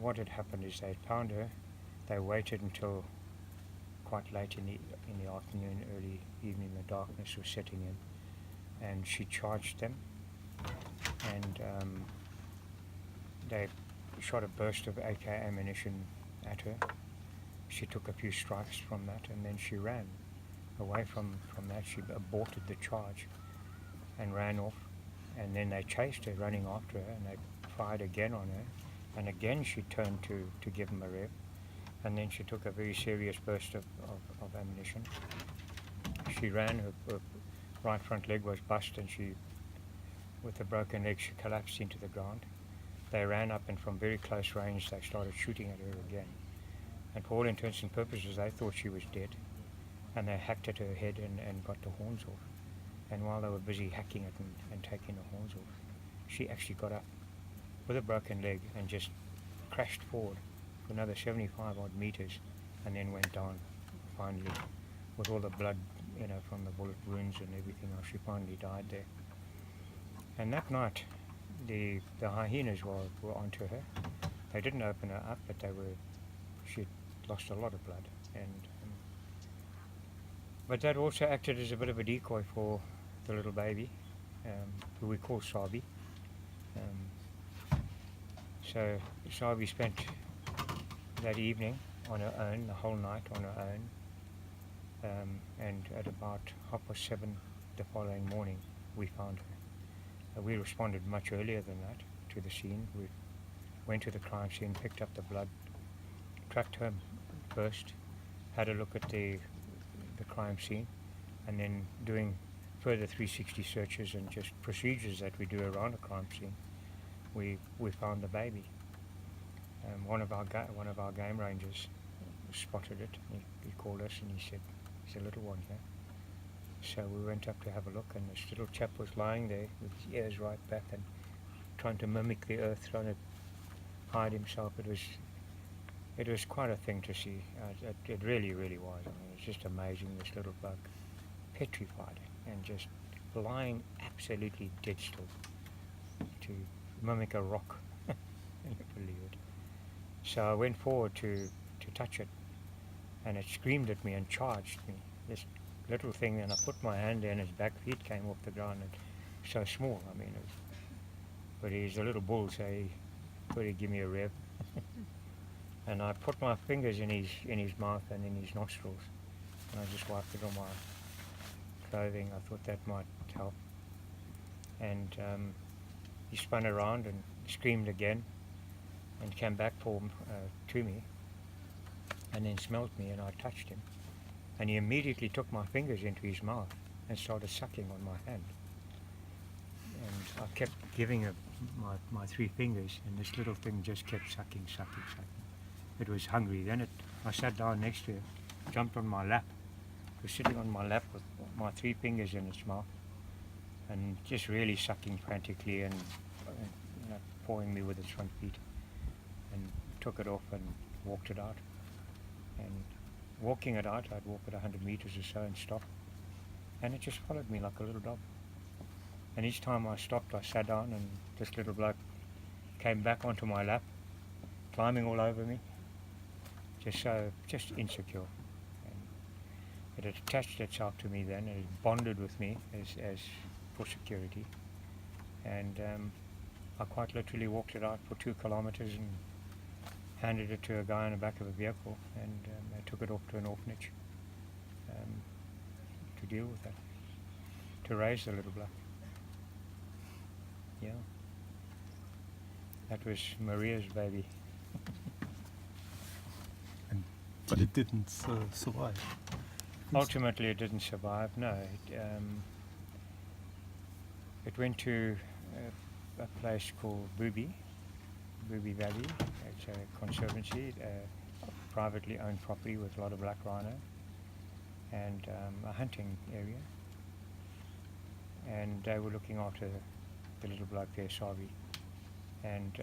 what had happened is they found her. They waited until quite late in the afternoon, early evening. The darkness was setting in, and she charged them, and they shot a burst of AK ammunition at her. She took a few strikes from that, and then she ran away from that. She aborted the charge and ran off, and then they chased her, running after her, and they fired again on her, and again she turned to give them a rev, and then she took a very serious burst of ammunition. She ran, her right front leg was bust, and she, with a broken leg, she collapsed into the ground. They ran up, and from very close range they started shooting at her again, and for all intents and purposes they thought she was dead, and they hacked at her head and got the horns off. And while they were busy hacking it and taking the horns off, she actually got up with a broken leg and just crashed forward for another 75 odd meters, and then went down finally, with all the blood, from the bullet wounds and everything else. She finally died there. And that night the hyenas were onto her. They didn't open her up, but she'd lost a lot of blood, and but that also acted as a bit of a decoy for the little baby, who we call Sabi. So Sabi spent that evening on her own, the whole night on her own, and at about 7:30 the following morning we found her. We responded much earlier than that to the scene. We went to the crime scene, picked up the blood, tracked her first, had a look at the crime scene, and then doing further 360 searches and just procedures that we do around a crime scene, we found the baby. One of our game rangers spotted it. He called us and he said, "There's a little one here." So we went up to have a look, and this little chap was lying there with his ears right back and trying to mimic the earth, trying to hide himself. It was quite a thing to see. It really, really was. I mean, it's just amazing, this little bug, petrified and just lying absolutely dead still to mimic a rock. Can you believe it? So I went forward to touch it, and it screamed at me and charged me. This little thing, and I put my hand there, and his back feet came off the ground, and so small. I mean, but he's a little bull, so he thought he'd give me a rev. And I put my fingers in his mouth and in his nostrils, and I just wiped it on my clothing. I thought that might help. And he spun around and screamed again, and came back to me, and then smelled me, and I touched him, and he immediately took my fingers into his mouth and started sucking on my hand. And I kept giving him my 3 fingers, and this little thing just kept sucking. It was hungry. Then I sat down next to it, jumped on my lap. It was sitting on my lap with my 3 fingers in its mouth, and just really sucking frantically, and pawing me with its front feet, and took it off and walked it out. And walking it out, I'd walk it 100 meters or so and stop, and it just followed me like a little dog. And each time I stopped, I sat down, and this little bloke came back onto my lap, climbing all over me, just insecure. And it had attached itself to me then, and it bonded with me as for security. And I quite literally walked it out for 2 kilometers and handed it to a guy in the back of a vehicle, and they took it off to an orphanage to deal with that, to raise the little bloke. Yeah, that was Maria's baby. But it didn't survive. Ultimately, it didn't survive. No, it went to a place called Booby Valley. It's a conservancy, privately owned property with a lot of black rhino, and a hunting area. And they were looking after the little bloke there, Savi. And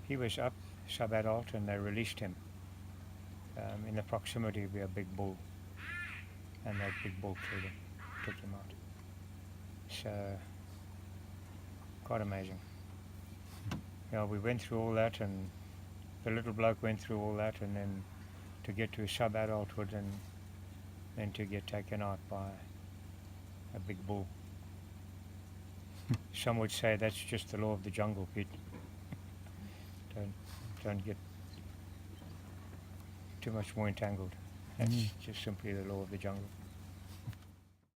he was up, sub-adult, and they released him in the proximity of a big bull. And that big bull killed him, took him out. So, quite amazing. Yeah, we went through all that, and the little bloke went through all that, and then to get to sub-adulthood, and then to get taken out by a big bull. Some would say that's just the law of the jungle, Pete. Don't get too much more entangled. That's just simply the law of the jungle.